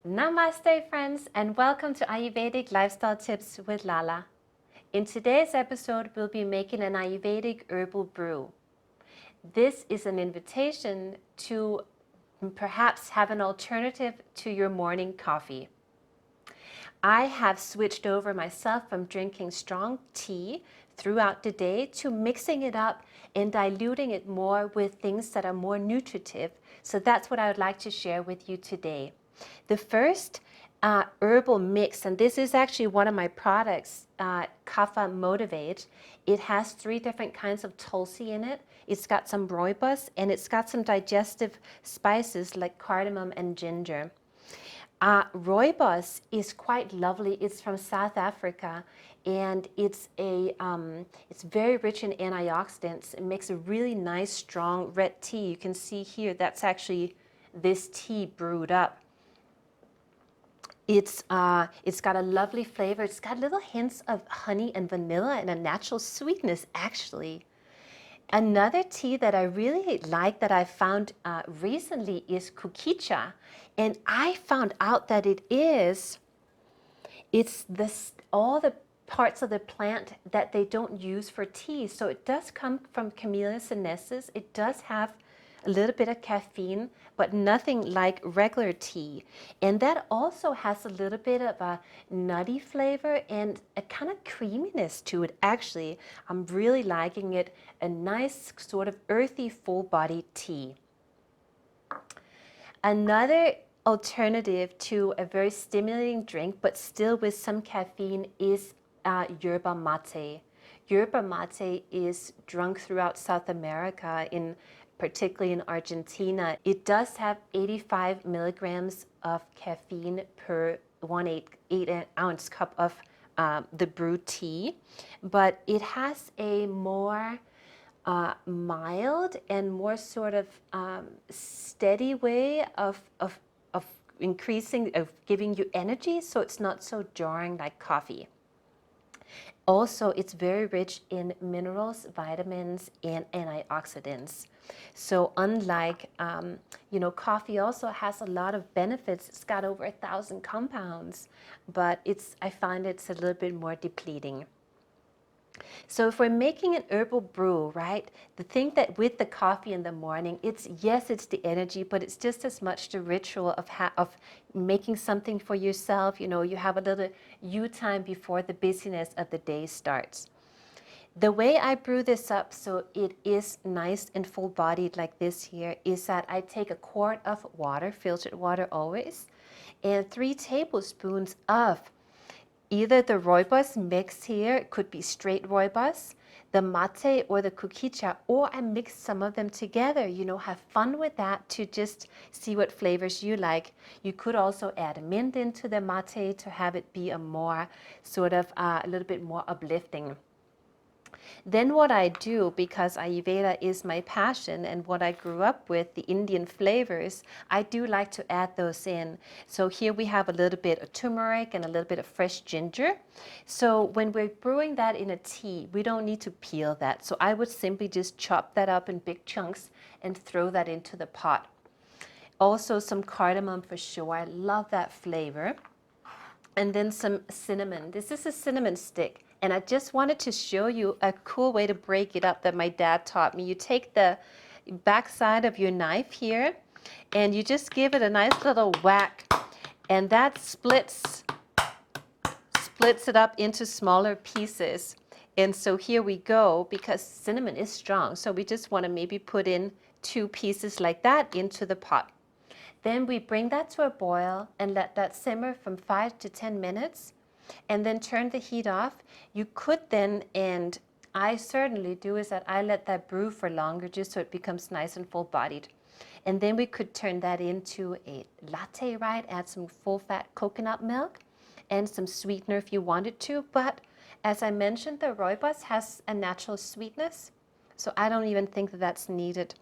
Namaste friends, and welcome to Ayurvedic Lifestyle Tips with Lala. In today's episode, we'll be making an Ayurvedic herbal brew. This is an invitation to perhaps have an alternative to your morning coffee. I have switched over myself from drinking strong tea throughout the day to mixing it up and diluting it more with things that are more nutritive. So that's what I would like to share with you today. The first herbal mix, and this is actually one of my products, Kapha Motivate. It has 3 different kinds of tulsi in it. It's got some rooibos and it's got some digestive spices like cardamom and ginger. Rooibos is quite lovely. It's from South Africa, and it's very rich in antioxidants. It makes a really nice, strong red tea. You can see here that's actually this tea brewed up. It's got a lovely flavor. It's got little hints of honey and vanilla and a natural sweetness, actually. Another tea that I really like that I found recently is kukicha, and I found out that it's all the parts of the plant that they don't use for tea. So it does come from Camellia sinensis. It does have a little bit of caffeine, but nothing like regular tea. And that also has a little bit of a nutty flavor and a kind of creaminess to it, actually. I'm really liking it. A nice sort of earthy, full-bodied tea. Another alternative to a very stimulating drink, but still with some caffeine, is yerba mate. Yerba mate is drunk throughout South America, particularly in Argentina. It does have 85 milligrams of caffeine per 1/8 ounce cup of the brewed tea, but it has a more mild and more sort of steady way of giving you energy, so it's not so jarring like coffee. Also, it's very rich in minerals, vitamins, and antioxidants. So unlike, coffee also has a lot of benefits. It's got over 1,000 compounds, but I find it's a little bit more depleting. So if we're making an herbal brew, right, the thing that with the coffee in the morning, it's the energy, but it's just as much the ritual of making something for yourself. You have a little you time before the busyness of the day starts. The way I brew this up so it is nice and full-bodied like this here is that I take a quart of water, filtered water always, and 3 tablespoons of either the rooibos mix here, it could be straight rooibos, the mate or the kukicha, or I mix some of them together. Have fun with that to just see what flavors you like. You could also add mint into the mate to have it be a more sort of a little bit more uplifting. Then what I do, because Ayurveda is my passion and what I grew up with, the Indian flavors, I do like to add those in. So here we have a little bit of turmeric and a little bit of fresh ginger. So when we're brewing that in a tea, we don't need to peel that. So I would simply just chop that up in big chunks and throw that into the pot. Also some cardamom for sure. I love that flavor. And then some cinnamon. This is a cinnamon stick. And I just wanted to show you a cool way to break it up that my dad taught me. You take the backside of your knife here and you just give it a nice little whack, and that splits it up into smaller pieces. And so here we go, because cinnamon is strong, so we just want to maybe put in 2 pieces like that into the pot. Then we bring that to a boil and let that simmer from 5 to 10 minutes. And then turn the heat off. You could then, and I certainly do, is that I let that brew for longer just so it becomes nice and full-bodied. And then we could turn that into a latte, right? Add some full-fat coconut milk and some sweetener if you wanted to. But as I mentioned, the rooibos has a natural sweetness, so I don't even think that that's needed.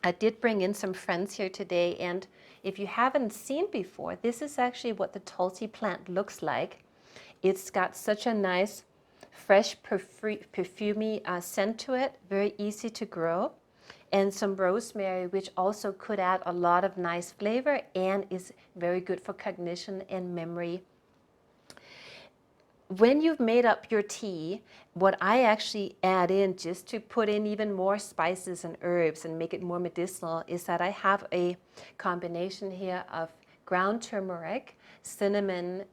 I did bring in some friends here today, and if you haven't seen before, this is actually what the tulsi plant looks like. It's got such a nice, fresh, perfumey scent to it, very easy to grow. and some rosemary, which also could add a lot of nice flavor and is very good for cognition and memory. When you've made up your tea, what I actually add in just to put in even more spices and herbs and make it more medicinal is that I have a combination here of ground turmeric, cinnamon,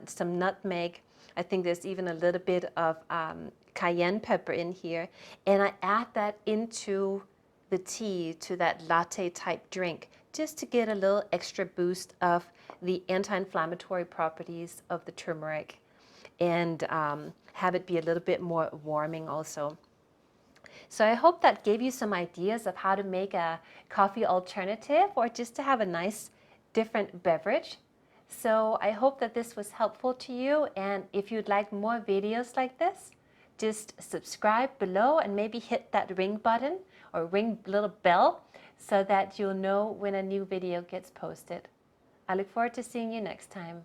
some nutmeg. I think there's even a little bit of cayenne pepper in here. And I add that into the tea, to that latte type drink, just to get a little extra boost of the anti-inflammatory properties of the turmeric, and have it be a little bit more warming also. So I hope that gave you some ideas of how to make a coffee alternative, or just to have a nice different beverage. So I hope that this was helpful to you, and if you'd like more videos like this, just subscribe below and maybe hit that ring button or ring little bell so that you'll know when a new video gets posted. I look forward to seeing you next time.